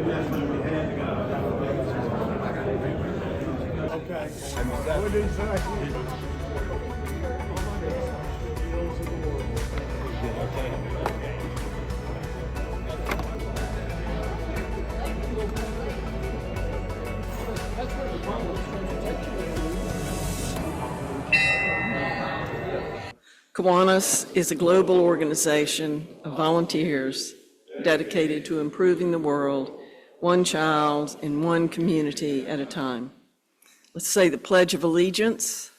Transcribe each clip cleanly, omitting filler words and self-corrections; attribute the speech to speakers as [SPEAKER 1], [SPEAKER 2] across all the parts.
[SPEAKER 1] Okay. What did he say?
[SPEAKER 2] Kiwanis is a global organization of volunteers dedicated to improving the world, one child in one community at a time. Let's say the Pledge of Allegiance.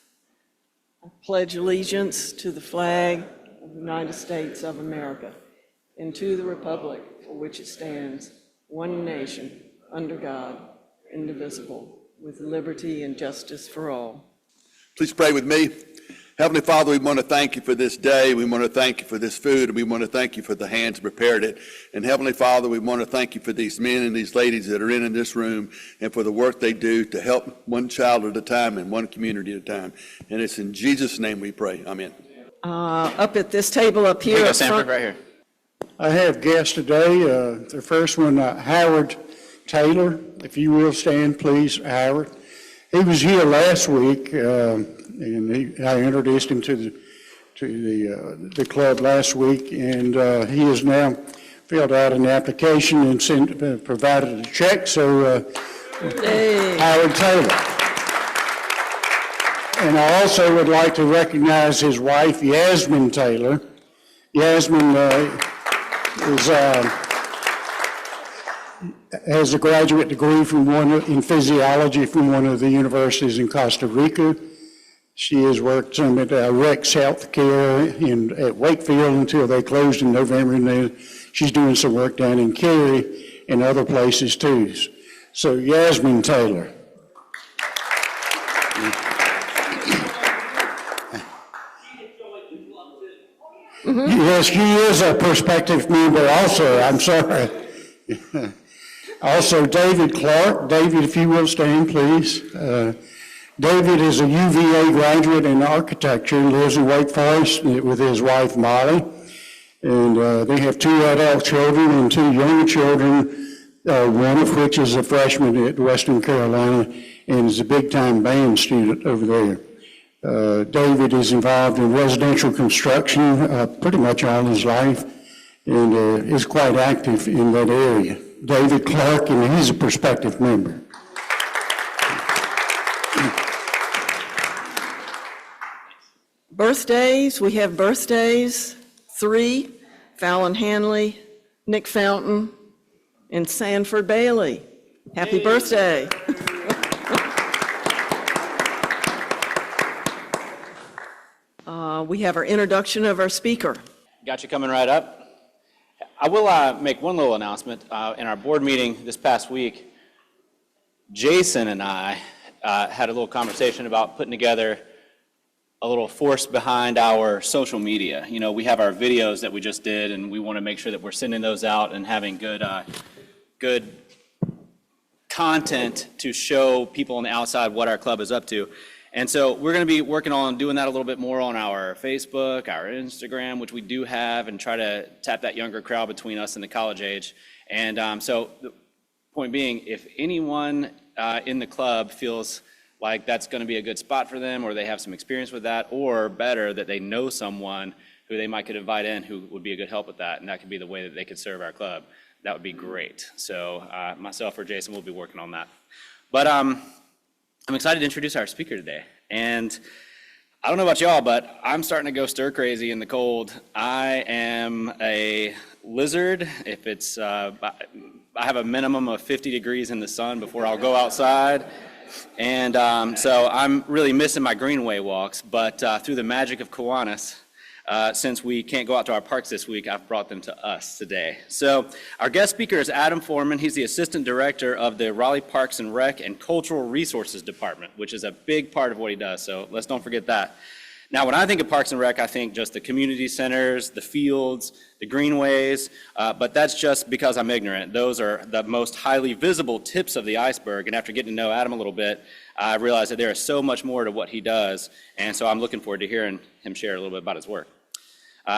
[SPEAKER 2] I pledge allegiance to the flag of the United States of America and to the republic for which it stands, one nation, under God, indivisible, with liberty and justice for all.
[SPEAKER 3] Please pray with me. Heavenly Father, we want to thank you for this day. We want to thank you for this food, and we want to thank you for the hands that prepared it. And Heavenly Father, we want to thank you for these men and these ladies that are in this room and for the work they do to help one child at a time and one community at a time. And it's in Jesus' name we pray. Amen.
[SPEAKER 2] Up at this table up here. Up front,
[SPEAKER 4] right here.
[SPEAKER 1] I have guests today. The first one, Howard Taylor. If you will stand, please, Howard. He was here last week, and I introduced him to the club last week, and he has now filled out an application and provided a check. So,
[SPEAKER 2] hey.
[SPEAKER 1] Howard Taylor. And I also would like to recognize his wife, Yasmin Taylor. Yasmin has a graduate degree in physiology from one of the universities in Costa Rica. She has worked some at Rex Healthcare at Wakefield until they closed in November, and then she's doing some work down in Cary and other places too. So Yasmin Taylor. Yes, she is a prospective member also. I'm sorry. Also, David Clark. David, if you will stand, please. David is a UVA graduate in architecture and lives in Wake Forest with his wife, Molly. And they have 2 adult children and 2 young children, one of which is a freshman at Western Carolina and is a big-time band student over there. David is involved in residential construction pretty much all his life and is quite active in that area. David Clark, and he's a prospective member.
[SPEAKER 2] Birthdays, we have birthdays, 3, Fallon Hanley, Nick Fountain, and Sanford Bailey. Happy birthday. We have our introduction of our speaker.
[SPEAKER 4] Got you coming right up. I will make one little announcement. In our board meeting this past week, Jason and I had a little conversation about putting together a little force behind our social media. You know, we have our videos that we just did, and we want to make sure that we're sending those out and having good content to show people on the outside what our club is up to. And so we're going to be working on doing that a little bit more on our Facebook, our Instagram, which we do have, and try to tap that younger crowd between us and the college age. And so the point being, if anyone in the club feels like that's going to be a good spot for them, or they have some experience with that, or better, that they know someone who they might could invite in who would be a good help with that, and that could be the way that they could serve our club, that would be great. So myself or Jason will be working on that. But I'm excited to introduce our speaker today. And I don't know about y'all, but I'm starting to go stir crazy in the cold. I am a lizard. If it's, I have a minimum of 50 degrees in the sun before I'll go outside. And so I'm really missing my Greenway walks, but through the magic of Kiwanis, since we can't go out to our parks this week, I've brought them to us today. So our guest speaker is Adam Forman. He's the Assistant Director of the Raleigh Parks and Rec and Cultural Resources Department, which is a big part of what he does, so let's don't forget that. Now, when I think of Parks and Rec, I think just the community centers, the fields, the greenways, but that's just because I'm ignorant. Those are the most highly visible tips of the iceberg, and after getting to know Adam a little bit, I realized that there is so much more to what he does, and so I'm looking forward to hearing him share a little bit about his work.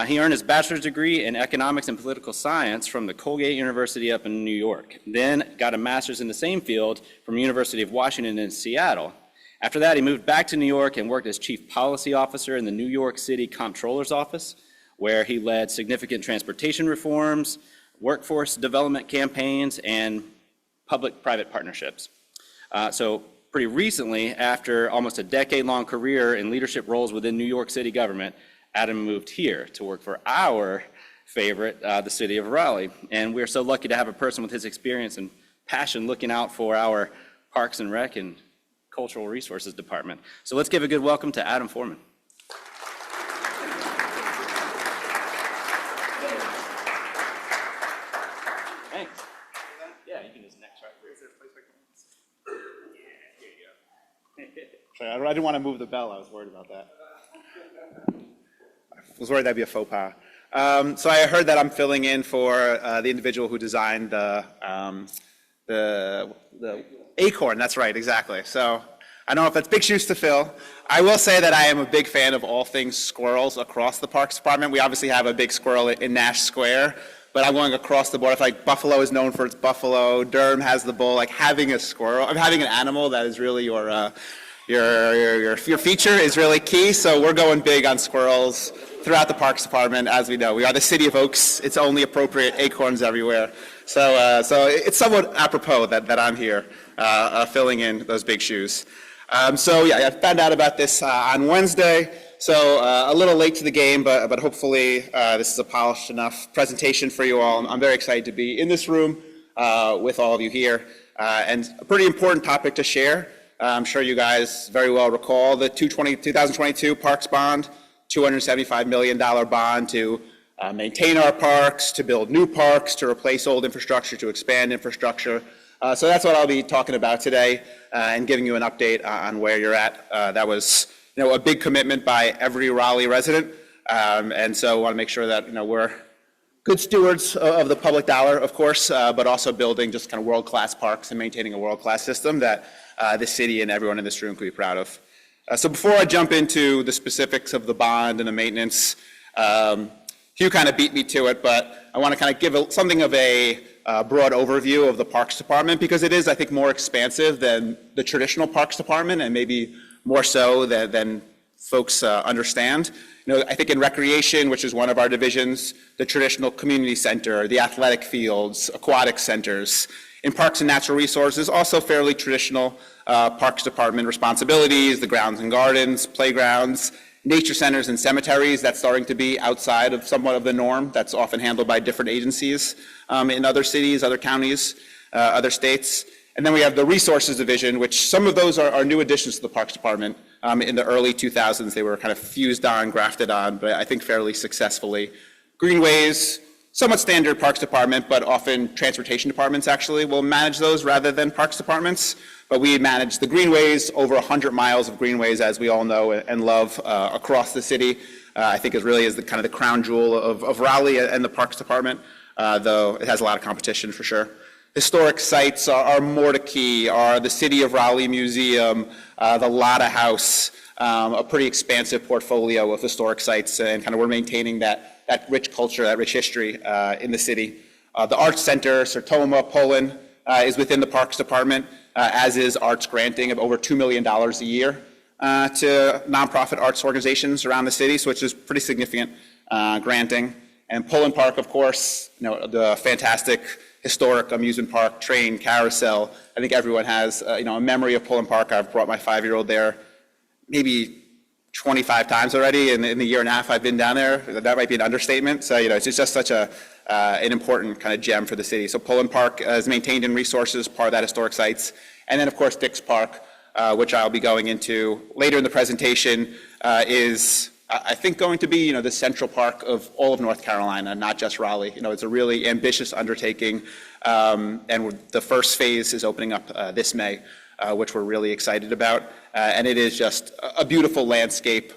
[SPEAKER 4] He earned his bachelor's degree in economics and political science from the Colgate University up in New York, then got a master's in the same field from the University of Washington in Seattle. After that, he moved back to New York and worked as chief policy officer in the New York City Comptroller's Office, where he led significant transportation reforms, workforce development campaigns, and public-private partnerships. So pretty recently, after almost a decade-long career in leadership roles within New York City government, Adam moved here to work for our favorite, the City of Raleigh. And we're so lucky to have a person with his experience and passion looking out for our Parks and Rec and Cultural Resources Department. So let's give a good welcome to Adam Forman. Thanks. Yeah, you can just next right here.
[SPEAKER 5] Sorry, I didn't want to move the bell. I was worried about that. I was worried that'd be a faux pas. So I heard that I'm filling in for the individual who designed the acorn. That's right, exactly. So I don't know if that's big shoes to fill. I will say that I am a big fan of all things squirrels across the Parks Department. We obviously have a big squirrel in Nash Square, but I'm going across the board. I feel like Buffalo is known for its buffalo. Durham has the bull. Like having a squirrel, having an animal that is really your feature is really key. So we're going big on squirrels throughout the Parks Department. As we know, we are the City of Oaks. It's only appropriate, acorns everywhere. So it's somewhat apropos that I'm here filling in those big shoes. So yeah, I found out about this on Wednesday. So a little late to the game, but hopefully this is a polished enough presentation for you all. I'm very excited to be in this room with all of you here, and a pretty important topic to share. I'm sure you guys very well recall the 2022 Parks Bond, $275 million bond to maintain our parks, to build new parks, to replace old infrastructure, to expand infrastructure. So that's what I'll be talking about today and giving you an update on where you're at. That was a big commitment by every Raleigh resident. And so I want to make sure that we're good stewards of the public dollar, of course, but also building just kind of world-class parks and maintaining a world-class system that this city and everyone in this room could be proud of. So before I jump into the specifics of the bond and the maintenance, Hugh kind of beat me to it, but I want to kind of give something of a broad overview of the Parks Department, because it is, I think, more expansive than the traditional Parks Department, and maybe more so than folks understand. I think in recreation, which is one of our divisions, the traditional community center, the athletic fields, aquatic centers. In Parks and Natural Resources, also fairly traditional Parks Department responsibilities, the grounds and gardens, playgrounds, nature centers and cemeteries. That's starting to be outside of somewhat of the norm. That's often handled by different agencies in other cities, other counties, other states. And then we have the Resources Division, which some of those are new additions to the Parks Department. In the early 2000s, they were kind of fused on, grafted on, but I think fairly successfully. Greenways, somewhat standard Parks Department, but often transportation departments actually will manage those rather than Parks Departments. But we manage the Greenways, over 100 miles of Greenways, as we all know and love, across the city. I think it really is the kind of the crown jewel of Raleigh and the Parks Department, though it has a lot of competition for sure. Historic sites are more to key, are the City of Raleigh Museum, the Lotta House, a pretty expansive portfolio of historic sites, and kind of we're maintaining that rich culture, that rich history in the city. The Arts Center, Sertoma, Pullen, is within the Parks Department, as is arts granting of over $2 million a year to nonprofit arts organizations around the city, which is pretty significant granting. And Pullen Park, of course, the fantastic historic amusement park, train, carousel. I think everyone has a memory of Pullen Park. I've brought my 5-year-old there maybe 25 times already in the year and a half I've been down there. That might be an understatement. So it's just such an important kind of gem for the city. So Pullen Park is maintained in resources, part of that historic sites. And then of course Dix Park, which I'll be going into later in the presentation, is I think going to be the central park of all of North Carolina, not just Raleigh. It's a really ambitious undertaking, and the first phase is opening up this May, which we're really excited about. And it is just a beautiful landscape,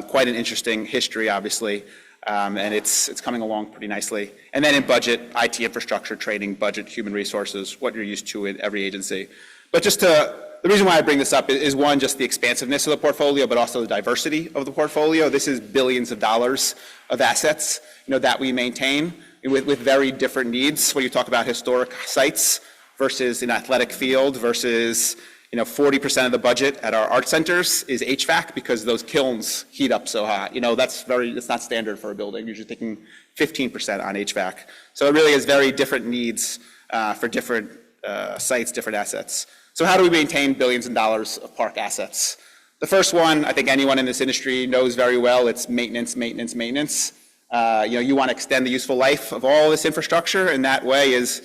[SPEAKER 5] quite an interesting history, obviously, and it's coming along pretty nicely. And then in budget, IT infrastructure, training, budget, human resources, what you're used to in every agency. But just to the reason why I bring this up is one, just the expansiveness of the portfolio, but also the diversity of the portfolio. This is billions of dollars of assets, that we maintain with very different needs. When you talk about historic sites versus an athletic field versus 40% of the budget at our art centers is HVAC because those kilns heat up so hot. It's not standard for a building. You're usually thinking 15% on HVAC. So it really is very different needs for different sites, different assets. So how do we maintain billions of dollars of park assets? The first one, I think anyone in this industry knows very well, it's maintenance, maintenance, maintenance. You want to extend the useful life of all this infrastructure, and that way is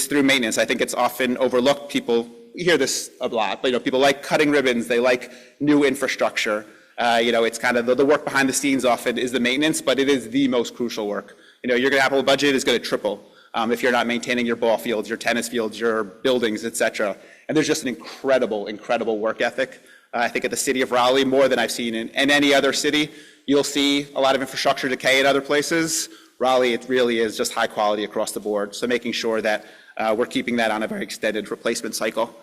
[SPEAKER 5] through maintenance. I think it's often overlooked. You hear this a lot, but people like cutting ribbons, they like new infrastructure. It's kind of the work behind the scenes often is the maintenance, but it is the most crucial work. Your capital budget is going to triple if you're not maintaining your ball fields, your tennis fields, your buildings, et cetera. And there's just an incredible, incredible work ethic. I think at the City of Raleigh, more than I've seen in any other city. You'll see a lot of infrastructure decay in other places. Raleigh, it really is just high quality across the board. So making sure that we're keeping that on a very extended replacement cycle.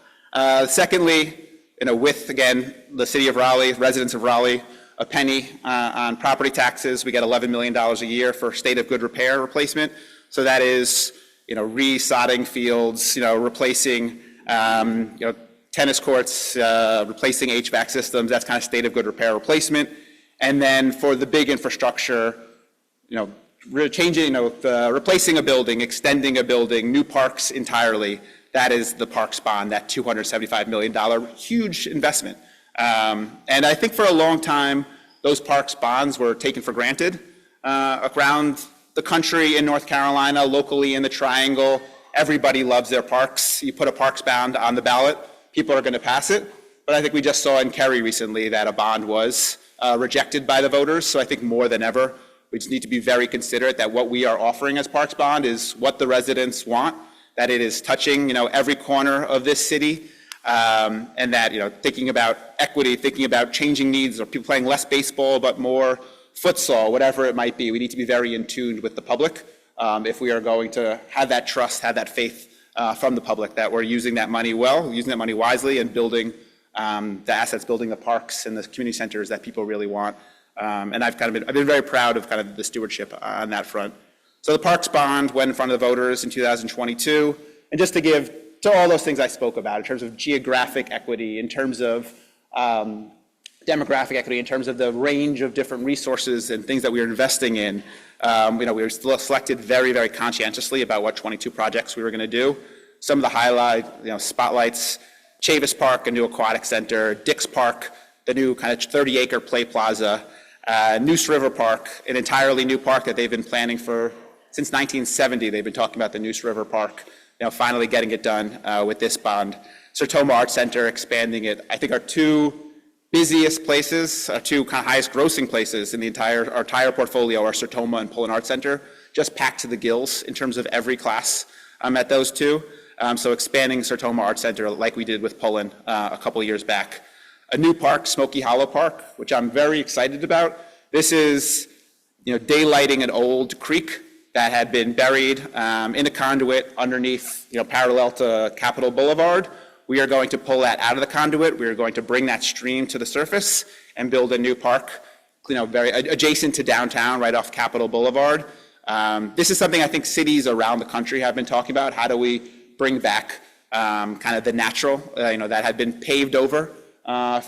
[SPEAKER 5] Secondly, with, again, the City of Raleigh, residents of Raleigh, a penny on property taxes. We get $11 million a year for state of good repair replacement. So that is, resodding fields, replacing, tennis courts, replacing HVAC systems. That's kind of state of good repair replacement. And then for the big infrastructure, replacing a building, extending a building, new parks entirely. That is the parks bond, that $275 million, huge investment. And I think for a long time, those parks bonds were taken for granted around the country, in North Carolina, locally in the Triangle. Everybody loves their parks. You put a parks bond on the ballot, people are going to pass it. But I think we just saw in Cary recently that a bond was rejected by the voters. So I think more than ever, we just need to be very considerate that what we are offering as parks bond is what the residents want, that it is touching, every corner of this city, and that, thinking about equity, thinking about changing needs, or people playing less baseball but more futsal, whatever it might be. We need to be very in tune with the public if we are going to have that trust, have that faith from the public that we're using that money well, using that money wisely, and building the assets, building the parks and the community centers that people really want. And I've been very proud of kind of the stewardship on that front. So the parks bond went in front of the voters in 2022, and just to give to all those things I spoke about in terms of geographic equity, in terms of demographic equity, in terms of the range of different resources and things that we are investing in. We were selected very, very conscientiously about what 22 projects we were going to do. Some of the spotlights, Chavis Park, a new aquatic center, Dix Park, the new kind of 30-acre play plaza, Neuse River Park, an entirely new park that they've been planning for since 1970. They've been talking about the Neuse River Park, finally getting it done with this bond. Sertoma Art Center, expanding it. I think our two busiest places, our two kind of highest grossing places in our entire portfolio are Sertoma and Pullen Art Center, just packed to the gills in terms of every class at those two. So expanding Sertoma Art Center like we did with Pullen a couple of years back. A new park, Smoky Hollow Park, which I'm very excited about. This is, daylighting an old creek that had been buried in a conduit underneath, parallel to Capitol Boulevard. We are going to pull that out of the conduit. We are going to bring that stream to the surface and build a new park, very adjacent to downtown, right off Capitol Boulevard. This is something I think cities around the country have been talking about. How do we bring back kind of the natural, that had been paved over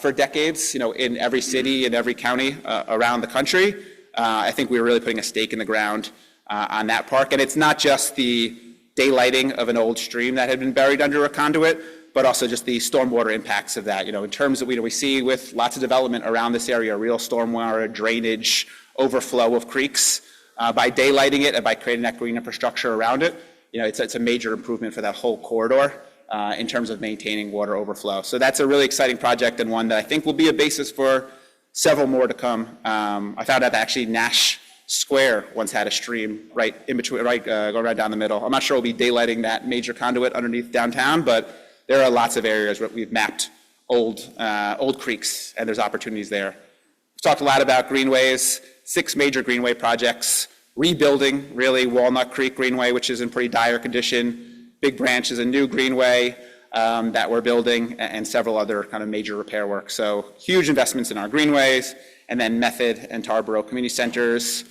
[SPEAKER 5] for decades, in every city, in every county around the country. I think we were really putting a stake in the ground on that park. And it's not just the daylighting of an old stream that had been buried under a conduit, but also just the stormwater impacts of that. In terms of, we see with lots of development around this area, real stormwater, drainage, overflow of creeks. By daylighting it and by creating that green infrastructure around it, it's a major improvement for that whole corridor in terms of maintaining water overflow. So that's a really exciting project, and one that I think will be a basis for several more to come. I found out that actually Nash Square once had a stream right in between, going right down the middle. I'm not sure we'll be daylighting that major conduit underneath downtown, but there are lots of areas where we've mapped old creeks, and there's opportunities there. We've talked a lot about greenways, 6 major greenway projects, rebuilding, really, Walnut Creek Greenway, which is in pretty dire condition. Big Branch is a new greenway. that we're building, and several other kind of major repair work. So huge investments in our greenways, and then Method and Tarboro community centers,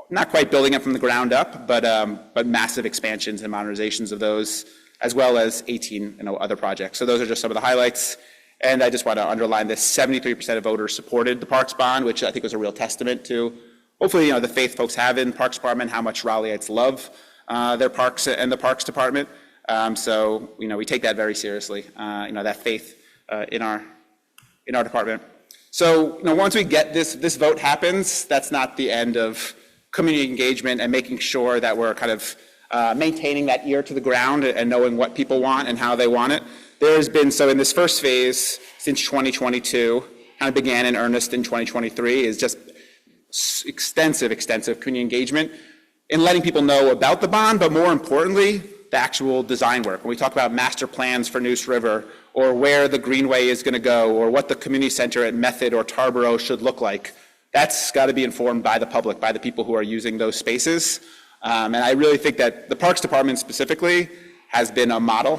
[SPEAKER 5] not quite building it from the ground up, but massive expansions and modernizations of those, as well as 18 other projects. So those are just some of the highlights. And I just want to underline this: 73% of voters supported the Parks bond, which I think was a real testament to, hopefully, the faith folks have in Parks Department, how much Raleigheites love their parks and the Parks Department. So we take that very seriously. That faith in our department. So once we get this vote happens, that's not the end of community engagement and making sure that we're kind of maintaining that ear to the ground and knowing what people want and how they want it. There has been, so in this first phase, since 2022, kind of began in earnest in 2023, is just extensive community engagement in letting people know about the bond, but more importantly, the actual design work. When we talk about master plans for Neuse River, or where the Greenway is going to go, or what the community center at Method or Tarboro should look like, that's got to be informed by the public, by the people who are using those spaces. And I really think that the Parks Department specifically has been a model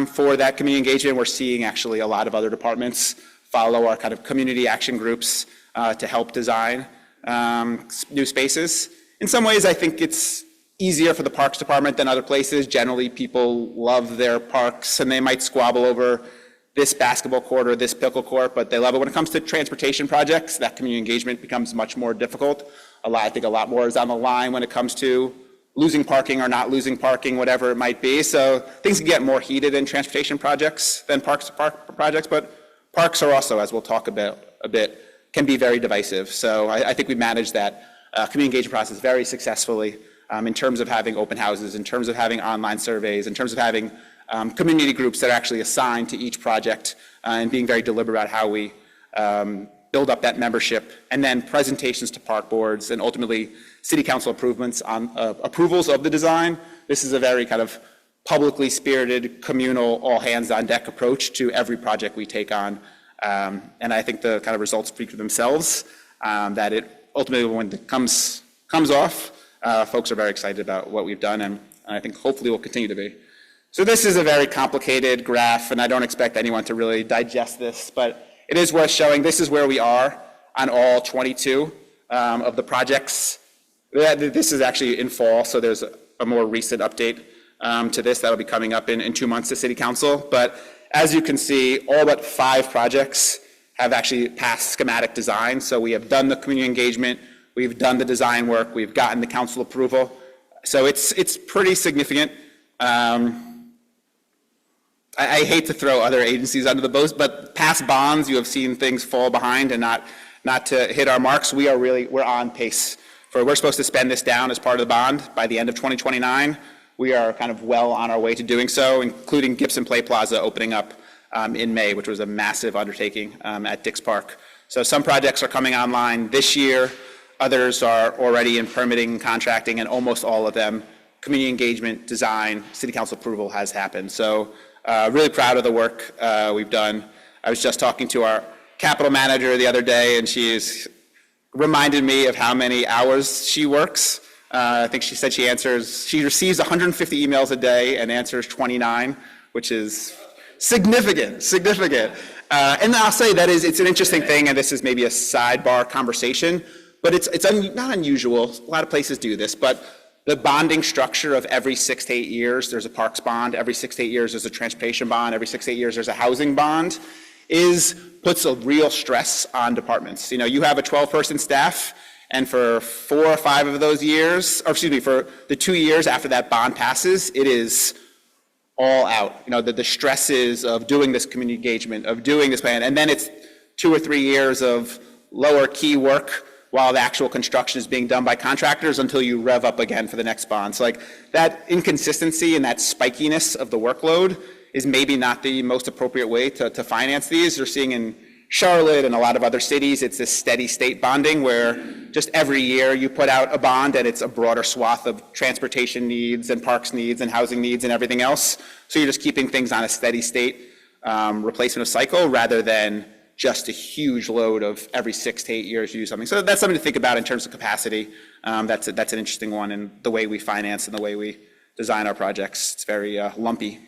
[SPEAKER 5] for that community engagement. We're seeing actually a lot of other departments follow our kind of community action groups to help design new spaces. In some ways, I think it's easier for the Parks Department than other places. Generally, people love their parks, and they might squabble over this basketball court or this pickle court, but they love it. When it comes to transportation projects, that community engagement becomes much more difficult. I think a lot more is on the line when it comes to losing parking or not losing parking, whatever it might be. So things can get more heated in transportation projects than parks projects, but parks are also, as we'll talk about a bit, can be very divisive. So I think we managed that community engagement process very successfully in terms of having open houses, in terms of having online surveys, in terms of having community groups that are actually assigned to each project, and being very deliberate about how we build up that membership, and then presentations to park boards, and ultimately city council approvals of the design. This is a very kind of publicly spirited, communal, all hands on deck approach to every project we take on. And I think the kind of results speak for themselves, that it ultimately, when it comes off, folks are very excited about what we've done, and I think hopefully will continue to be. So this is a very complicated graph, and I don't expect anyone to really digest this, but it is worth showing. This is where we are on all 22 of the projects. This is actually in fall, so there's a more recent update to this that'll be coming up in 2 months to City Council. But as you can see, all but 5 projects have actually passed schematic design. So we have done the community engagement, we've done the design work, we've gotten the council approval. So it's pretty significant. I hate to throw other agencies under the bus, but past bonds, you have seen things fall behind and not to hit our marks. We're on pace. We're supposed to spend this down as part of the bond by the end of 2029. We are kind of well on our way to doing so, including Gibson Play Plaza opening up in May, which was a massive undertaking at Dix Park. So some projects are coming online this year. Others are already in permitting, contracting, and almost all of them, community engagement, design, city council approval has happened. So really proud of the work we've done. I was just talking to our capital manager the other day, and she's reminded me of how many hours she works. I think she said she receives 150 emails a day and answers 29, which is significant. And I'll say it's an interesting thing, and this is maybe a sidebar conversation, but it's not unusual. A lot of places do this, but the bonding structure of every 6 to 8 years, there's a parks bond. Every 6 to 8 years, there's a transportation bond. Every 6 to 8 years, there's a housing bond. Puts a real stress on departments. You have a 12-person staff, and for 4 or 5 of those years, for the 2 years after that bond passes, it is all out. The stresses of doing this community engagement, of doing this plan, and then it's 2 or 3 years of lower key work while the actual construction is being done by contractors until you rev up again for the next bond. So that inconsistency and that spikiness of the workload is maybe not the most appropriate way to finance these. You're seeing in Charlotte and a lot of other cities, it's this steady state bonding where just every year you put out a bond and it's a broader swath of transportation needs and parks needs and housing needs and everything else. So you're just keeping things on a steady state replacement of cycle rather than just a huge load of every 6 to 8 years you do something. So that's something to think about in terms of capacity. That's an interesting one in the way we finance and the way we design our projects. It's very lumpy.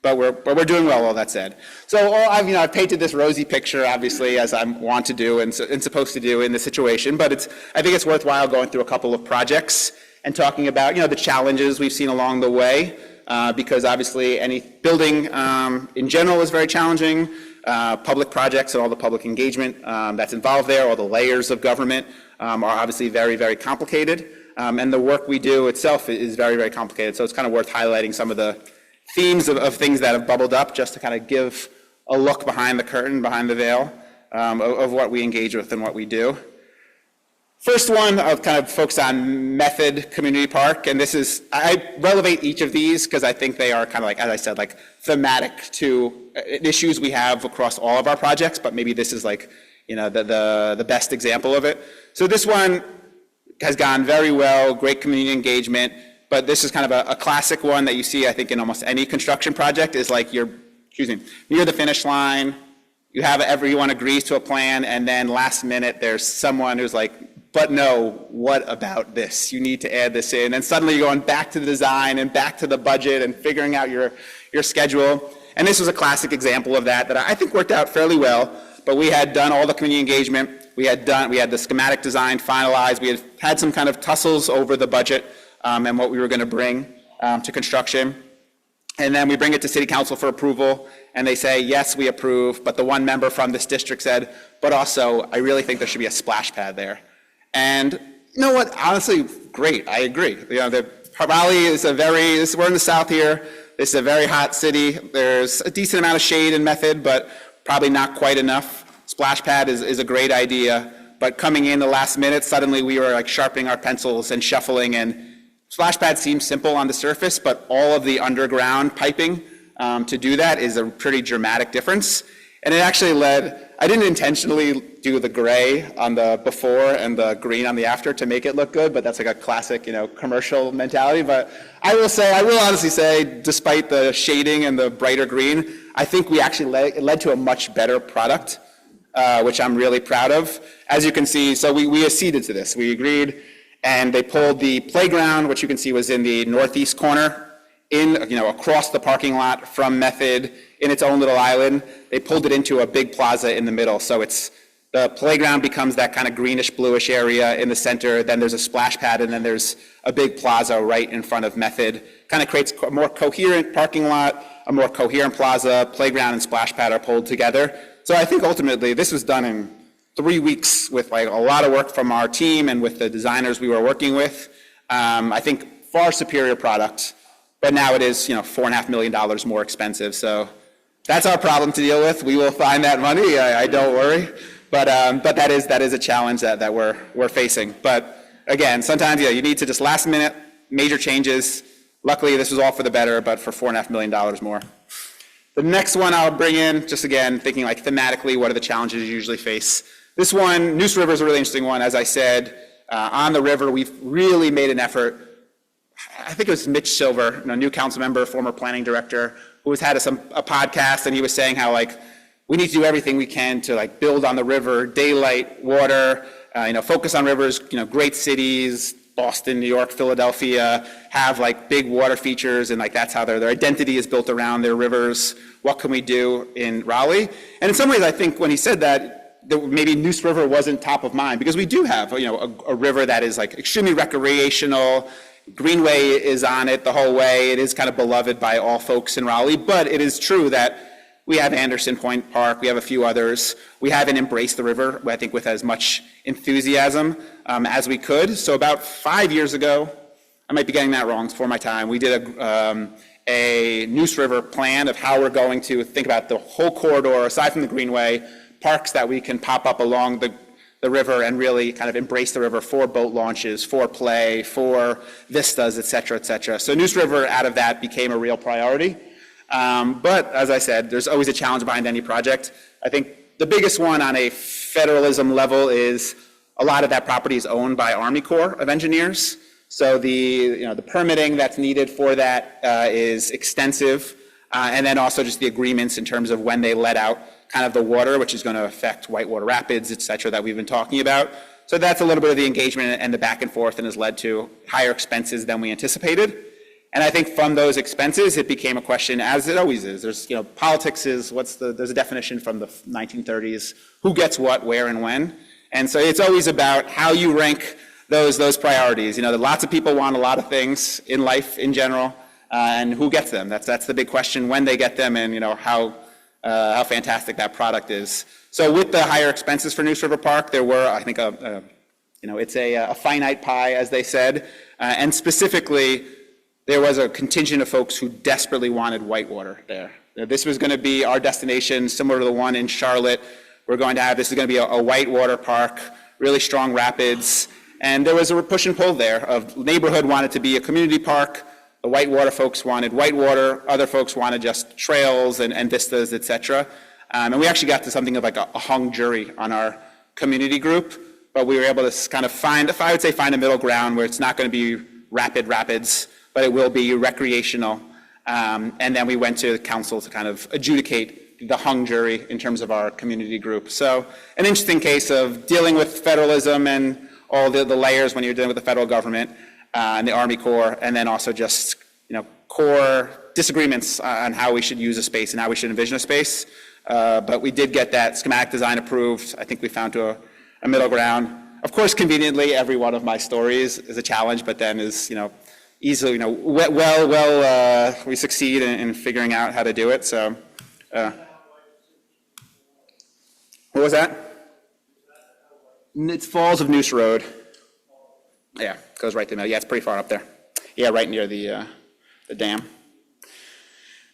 [SPEAKER 5] but we're doing well, all that said. So I've painted this rosy picture, obviously, as I want to do and supposed to do in this situation, but I think it's worthwhile going through a couple of projects and talking about, the challenges we've seen along the way, because obviously any building in general is very challenging. Public projects and all the public engagement that's involved there, all the layers of government are obviously very, very complicated. And the work we do itself is very, very complicated. So it's kind of worth highlighting some of the themes of things that have bubbled up just to kind of give a look behind the curtain, behind the veil of what we engage with and what we do. First one, I'll kind of focus on Method Community Park, and I relevate each of these because I think they are kind of like, as I said, like thematic to issues we have across all of our projects, but maybe this is like, the best example of it. So this one has gone very well, great community engagement, but this is kind of a classic one that you see, I think, in almost any construction project is like you're near the finish line, everyone agrees to a plan, and then last minute there's someone who's like, but no, what about this? You need to add this in. And suddenly you're going back to the design and back to the budget and figuring out your schedule. And this was a classic example of that I think worked out fairly well, but we had done all the community engagement. We had the schematic design finalized. We had some kind of tussles over the budget and what we were going to bring to construction. And then we bring it to City Council for approval, and they say, yes, we approve, but the one member from this district said, but also, I really think there should be a splash pad there. And you know what, honestly, great, I agree. Raleigh is we're in the south here, this is a very hot city, there's a decent amount of shade in Method, but probably not quite enough. Splash pad is a great idea, but coming in the last minute, suddenly we were like sharpening our pencils and shuffling, and splash pad seems simple on the surface, but all of the underground piping to do that is a pretty dramatic difference. And it actually I didn't intentionally do the gray on the before and the green on the after to make it look good, but that's like a classic, commercial mentality. But I will honestly say, despite the shading and the brighter green, I think we actually it led to a much better product, which I'm really proud of. As you can see, so we acceded to this. We agreed, and they pulled the playground, which you can see was in the northeast corner, across the parking lot from Method in its own little island. They pulled it into a big plaza in the middle. So the playground becomes that kind of greenish bluish area in the center. Then there's a splash pad, and then there's a big plaza right in front of Method. Kind of creates a more coherent parking lot, a more coherent plaza. Playground and splash pad are pulled together. So I think ultimately this was done in 3 weeks with like a lot of work from our team and with the designers we were working with. I think far superior product. But now it is, $4.5 million more expensive. So that's our problem to deal with. We will find that money. I don't worry. But that is a challenge that we're facing. But again, sometimes you need to just last minute major changes. Luckily, this was all for the better, but for $4.5 million more. The next one I'll bring in, just again thinking like thematically, what are the challenges you usually face? This one, Neuse River is a really interesting one. As I said, on the river, we've really made an effort. I think it was Mitch Silver, new council member, former planning director, who has had a podcast, and he was saying how we need to do everything we can to build on the river, daylight, water, focus on rivers, great cities, Boston, New York, Philadelphia, have big water features, and that's how their identity is built around their rivers. What can we do in Raleigh? And in some ways, I think when he said that maybe Neuse River wasn't top of mind, because we do have a river that is extremely recreational. Greenway is on it the whole way. It is kind of beloved by all folks in Raleigh, but it is true that we have Anderson Point Park, we have a few others. We haven't embraced the river, I think, with as much enthusiasm as we could. So about 5 years ago, I might be getting that wrong, it's before my time, we did a Neuse River plan of how we're going to think about the whole corridor, aside from the Greenway, parks that we can pop up along the river and really kind of embrace the river for boat launches, for play, for vistas, et cetera, et cetera. So Neuse River, out of that, became a real priority. But as I said, there's always a challenge behind any project. I think the biggest one on a federalism level is a lot of that property is owned by Army Corps of Engineers. So the permitting that's needed for that is extensive. And then also just the agreements in terms of when they let out kind of the water, which is going to affect whitewater rapids, et cetera, that we've been talking about. So that's a little bit of the engagement and the back and forth, and has led to higher expenses than we anticipated. And I think from those expenses, it became a question, as it always is. There's, politics is, there's a definition from the 1930s, who gets what, where, and when. And so it's always about how you rank those priorities. Lots of people want a lot of things in life in general, and who gets them? That's the big question, when they get them, and how fantastic that product is. So with the higher expenses for Neuse River Park, there were, I think, it's a finite pie, as they said, and specifically, there was a contingent of folks who desperately wanted whitewater there. This was going to be our destination, similar to the one in Charlotte. This is going to be a whitewater park, really strong rapids, and there was a push and pull there of neighborhood wanted to be a community park. The whitewater folks wanted whitewater. Other folks wanted just trails and vistas, et cetera. And we actually got to something of like a hung jury on our community group, but we were able to kind of find a middle ground where it's not going to be rapids, but it will be recreational. And then we went to the council to kind of adjudicate the hung jury in terms of our community group. So an interesting case of dealing with federalism and all the layers when you're dealing with the federal government and the Army Corps, and then also just core disagreements on how we should use a space and how we should envision a space. But we did get that schematic design approved. I think we found to a middle ground. Of course, conveniently, every one of my stories is a challenge, but then is easily we succeed in figuring out how to do it. So, what was that? It's Falls of Neuse Road. Yeah, goes right to the middle. Yeah, it's pretty far up there. Yeah, right near the dam.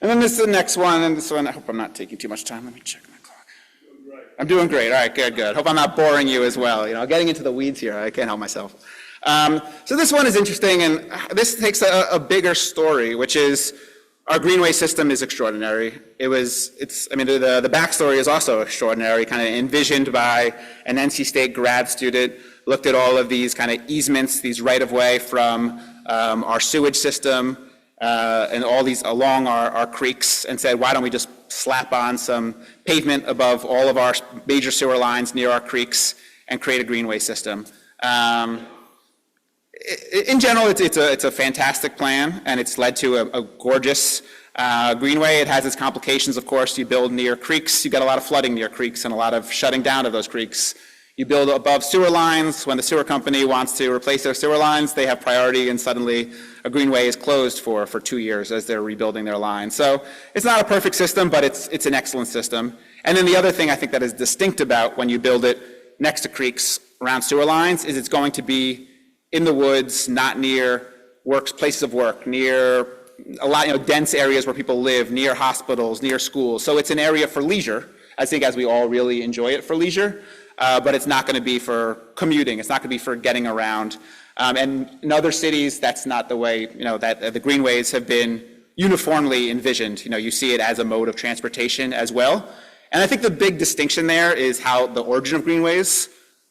[SPEAKER 5] And then this is the next one, and this one, I hope I'm not taking too much time. Let me check my clock. I'm doing great. All right, good. Hope I'm not boring you as well. Getting into the weeds here, I can't help myself. So this one is interesting, and this takes a bigger story, which is our Greenway system is extraordinary. The backstory is also extraordinary, kind of envisioned by an NC State grad student, looked at all of these kind of easements, these right-of-way from our sewage system and all these along our creeks, and said, why don't we just slap on some pavement above all of our major sewer lines near our creeks and create a Greenway system. In general, it's a fantastic plan, and it's led to a gorgeous Greenway. It has its complications, of course. You build near creeks, you get a lot of flooding near creeks and a lot of shutting down of those creeks. You build above sewer lines. When the sewer company wants to replace their sewer lines, they have priority, and suddenly a Greenway is closed for 2 years as they're rebuilding their line. So it's not a perfect system, but it's an excellent system. And then the other thing I think that is distinct about when you build it next to creeks around sewer lines is it's going to be in the woods, not near places of work, near a lot, dense areas where people live, near hospitals, near schools. So it's an area for leisure, I think, as we all really enjoy it for leisure, but it's not going to be for commuting. It's not going to be for getting around. And in other cities, that's not the way, that the Greenways have been uniformly envisioned. You see it as a mode of transportation as well. And I think the big distinction there is how the origin of Greenways,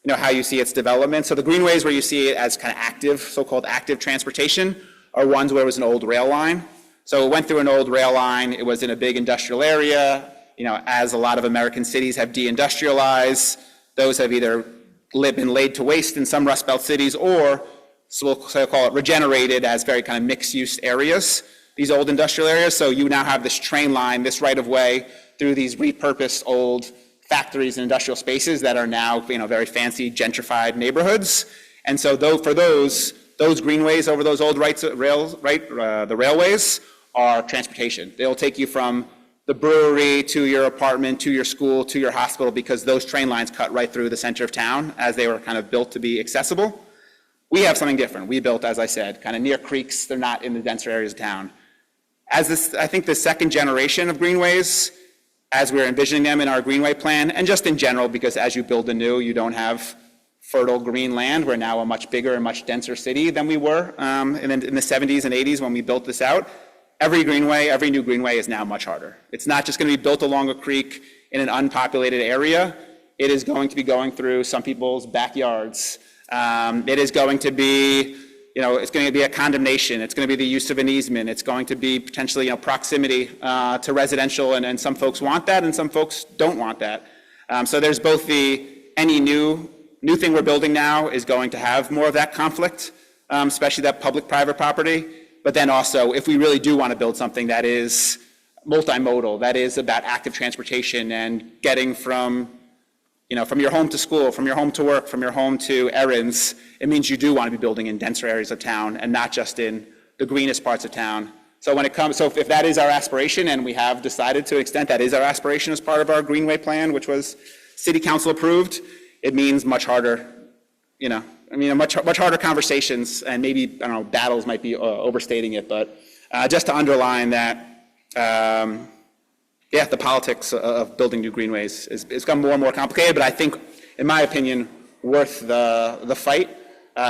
[SPEAKER 5] how you see its development. So the Greenways where you see it as kind of active, so-called active transportation, are ones where it was an old rail line. So it went through an old rail line. It was in a big industrial area. As a lot of American cities have deindustrialized, those have either been laid to waste in some Rust Belt cities, or so we'll call it regenerated as very kind of mixed-use areas, these old industrial areas. So you now have this train line, this right-of-way through these repurposed old factories and industrial spaces that are now, very fancy gentrified neighborhoods. And so for those greenways over those old the railways are transportation. They'll take you from the brewery to your apartment, to your school, to your hospital, because those train lines cut right through the center of town as they were kind of built to be accessible. We have something different. We built, as I said, kind of near creeks. They're not in the denser areas of town. I think the second generation of greenways, as we're envisioning them in our Greenway plan, and just in general, because as you build anew, you don't have fertile green land. We're now a much bigger and much denser city than we were in the 70s and 80s when we built this out. Every new Greenway is now much harder. It's not just going to be built along a creek in an unpopulated area. It is going to be going through some people's backyards. It is going to be, it's going to be a condemnation. It's going to be the use of an easement. It's going to be potentially, proximity to residential, and some folks want that, and some folks don't want that. So there's both any new thing we're building now is going to have more of that conflict, especially that public-private property. But then also, if we really do want to build something that is multimodal, that is about active transportation and getting from your home to school, from your home to work, from your home to errands, it means you do want to be building in denser areas of town and not just in the greenest parts of town. So if that is our aspiration, and we have decided to an extent that is our aspiration as part of our Greenway plan, which was city council approved, it means much harder, much harder conversations, and maybe, battles might be overstating it, but just to underline that, the politics of building new greenways is become more and more complicated, but I think, in my opinion, worth the fight,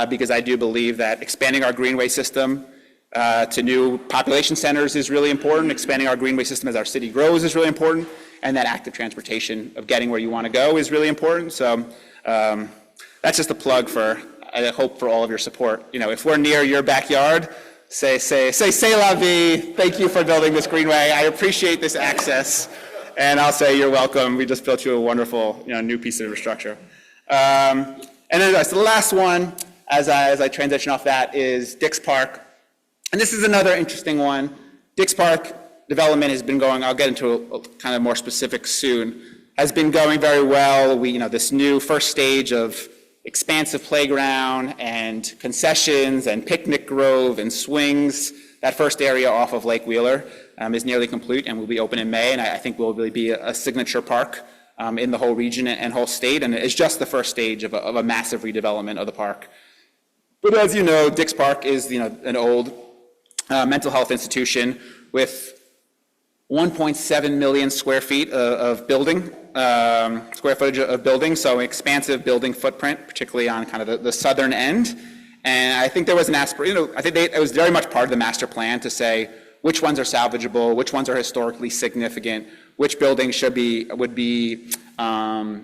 [SPEAKER 5] because I do believe that expanding our greenway system to new population centers is really important. Expanding our greenway system as our city grows is really important, and that active transportation of getting where you want to go is really important. So that's just a plug for, I hope, for all of your support. If we're near your backyard, say la vie, thank you for building this greenway. I appreciate this access, and I'll say you're welcome. We just built you a wonderful, new piece of infrastructure. And then so the last one, as I transition off that, is Dix Park. And this is another interesting one. Dix Park development has been going, I'll get into a kind of more specific soon, has been going very well. This new first stage of expansive playground and concessions and picnic grove and swings, that first area off of Lake Wheeler is nearly complete and will be open in May, and I think will really be a signature park in the whole region and whole state, and it's just the first stage of a massive redevelopment of the park. But as you know, Dix Park is an old mental health institution with 1.7 million square feet of building, square footage of building, so expansive building footprint, particularly on kind of the southern end. And I think there was an aspiration, I think it was very much part of the master plan to say which ones are salvageable, which ones are historically significant, which buildings would be a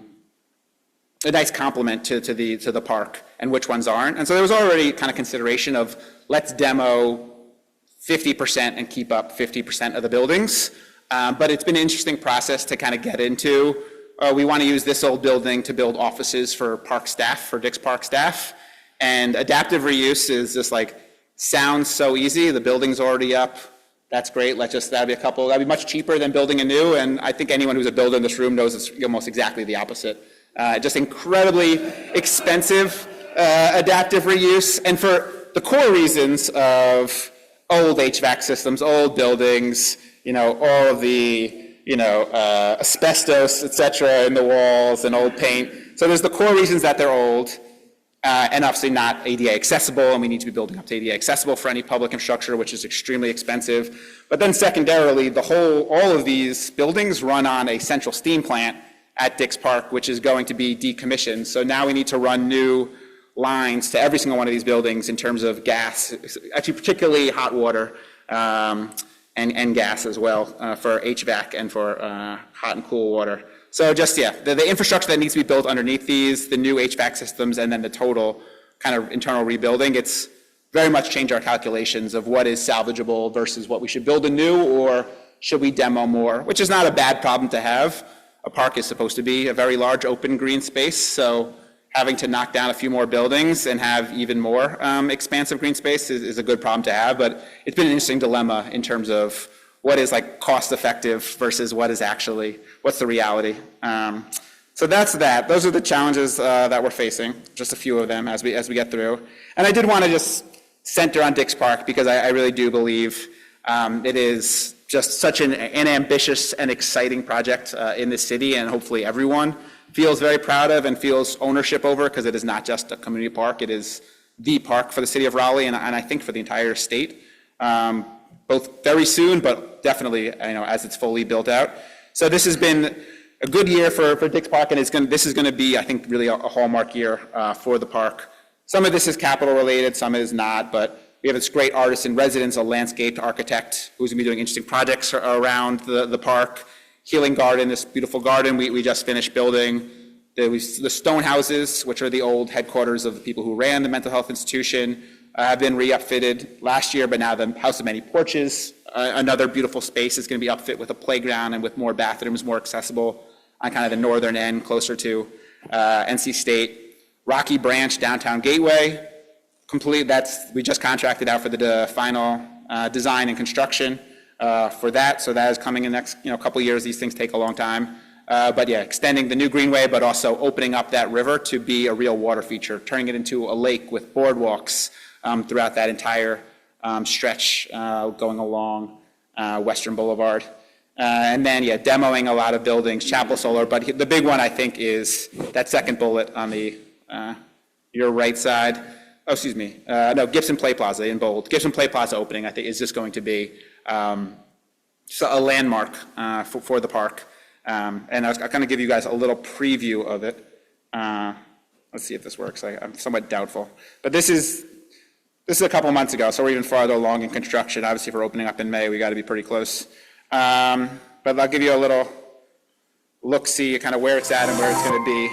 [SPEAKER 5] nice complement to the park, and which ones aren't. And so there was already kind of consideration of let's demo 50% and keep up 50% of the buildings. But it's been an interesting process to kind of get into. We want to use this old building to build offices for park staff, for Dix Park staff. And adaptive reuse is just sounds so easy. The building's already up. That's great. That'd be much cheaper than building a new. And I think anyone who's a builder in this room knows it's almost exactly the opposite. Just incredibly expensive adaptive reuse. And for the core reasons of old HVAC systems, old buildings, all of the, asbestos, et cetera, in the walls and old paint. So there's the core reasons that they're old, and obviously not ADA accessible, and we need to be building up to ADA accessible for any public infrastructure, which is extremely expensive. But then secondarily, all of these buildings run on a central steam plant at Dix Park, which is going to be decommissioned. So now we need to run new lines to every single one of these buildings in terms of gas, actually particularly hot water and gas as well for HVAC and for hot and cool water. So just, the infrastructure that needs to be built underneath these, the new HVAC systems, and then the total kind of internal rebuilding, it's very much changed our calculations of what is salvageable versus what we should build anew, or should we demo more, which is not a bad problem to have. A park is supposed to be a very large open green space, so having to knock down a few more buildings and have even more expansive green space is a good problem to have, but it's been an interesting dilemma in terms of what is cost effective versus what's the reality. So that's that. Those are the challenges that we're facing, just a few of them as we get through. And I did want to just center on Dix Park because I really do believe it is just such an ambitious and exciting project in this city, and hopefully everyone feels very proud of and feels ownership over, because it is not just a community park, it is the park for the city of Raleigh and I think for the entire state, both very soon, but definitely as it's fully built out. So this has been a good year for Dix Park, and this is going to be, I think, really a hallmark year for the park. Some of this is capital related, some is not, but we have this great artist in residence, a landscape architect who's going to be doing interesting projects around the park. Healing Garden, this beautiful garden we just finished building. The stone houses, which are the old headquarters of the people who ran the mental health institution, have been re-upfitted last year, but now the House of Many Porches, another beautiful space, is going to be upfit with a playground and with more bathrooms, more accessible on kind of the northern end, closer to NC State. Rocky Branch, Downtown Gateway, complete. We just contracted out for the final design and construction for that. So that is coming in the next couple of years. These things take a long time. But yeah, extending the new Greenway, but also opening up that river to be a real water feature, turning it into a lake with boardwalks throughout that entire stretch going along Western Boulevard. And then, yeah, demoing a lot of buildings, Chapel Solar. But the big one, I think, is that second bullet on the your right side. Oh, excuse me. No, Gibson Play Plaza in bold. Gibson Play Plaza opening, I think, is just going to be a landmark for the park. And I'll kind of give you guys a little preview of it. Let's see if this works. I'm somewhat doubtful. But this is a couple months ago, so we're even farther along in construction. Obviously, if we're opening up in May, we got to be pretty close. But I'll give you a little look-see, kind of where it's at and where it's going to be.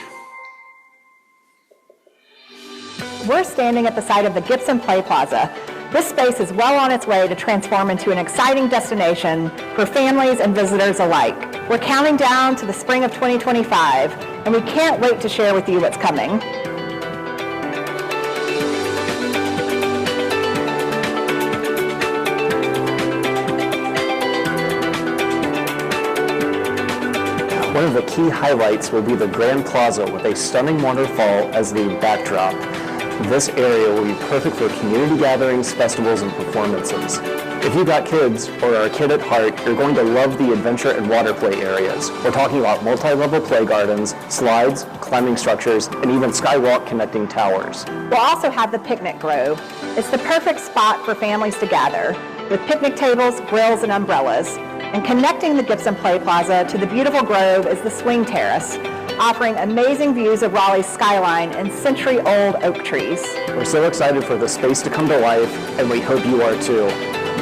[SPEAKER 6] We're standing at the site of the Gibson Play Plaza. This space is well on its way to transform into an exciting destination for families and visitors alike. We're counting down to the spring of 2025, and we can't wait to share with you what's coming.
[SPEAKER 7] One of the key highlights will be the Grand Plaza with a stunning waterfall as the backdrop. This area will be perfect for community gatherings, festivals, and performances. If you've got kids or are a kid at heart, you're going to love the adventure and water play areas. We're talking about multi-level play gardens, slides, climbing structures, and even skywalk connecting towers.
[SPEAKER 6] We'll also have the picnic grove. It's the perfect spot for families to gather, with picnic tables, grills, and umbrellas. And connecting the Gibson Play Plaza to the beautiful grove is the Swing Terrace, offering amazing views of Raleigh's skyline and century-old oak trees.
[SPEAKER 7] We're so excited for the space to come to life, and we hope you are too.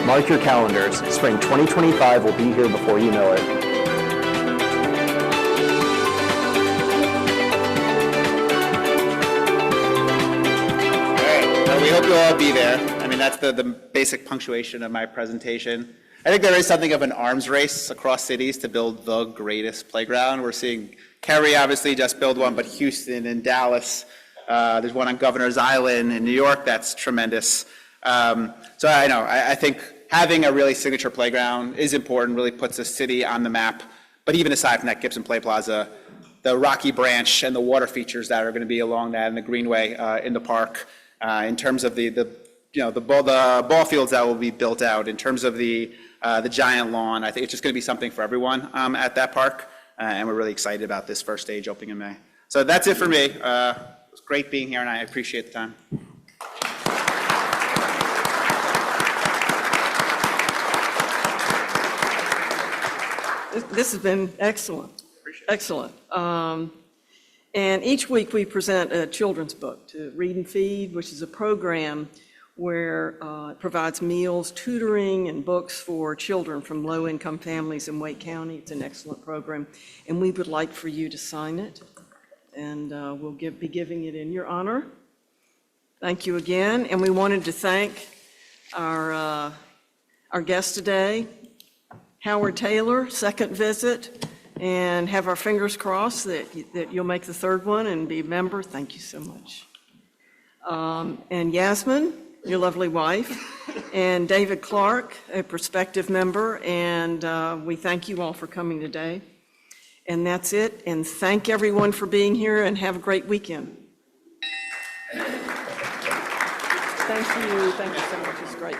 [SPEAKER 7] Mark your calendars. Spring 2025 will be here before you know it.
[SPEAKER 5] All right, well, we hope you'll all be there. I mean, that's the basic punctuation of my presentation. I think there is something of an arms race across cities to build the greatest playground. We're seeing Cary obviously just build one, but Houston and Dallas. There's one on Governor's Island in New York that's tremendous. So I think having a really signature playground is important, really puts a city on the map. But even aside from that, Gibson Play Plaza, the Rocky Branch and the water features that are going to be along that and the Greenway in the park, in terms of the ball fields that will be built out, in terms of the giant lawn. I think it's just going to be something for everyone at that park, and we're really excited about this first stage opening in May. So that's it for me. It was great being here, and I appreciate the time.
[SPEAKER 2] This has been excellent. Excellent. And each week we present a children's book to Read and Feed, which is a program where it provides meals, tutoring, and books for children from low-income families in Wake County. It's an excellent program, and we would like for you to sign it, and we'll be giving it in your honor. Thank you again, and we wanted to thank our guest today, Howard Taylor, second visit, and have our fingers crossed that you'll make the third one and be a member. Thank you so much. And Yasmin, your lovely wife, and David Clark, a prospective member, and we thank you all for coming today. And that's it, and thank everyone for being here, and have a great weekend. Thank you so much, it's great.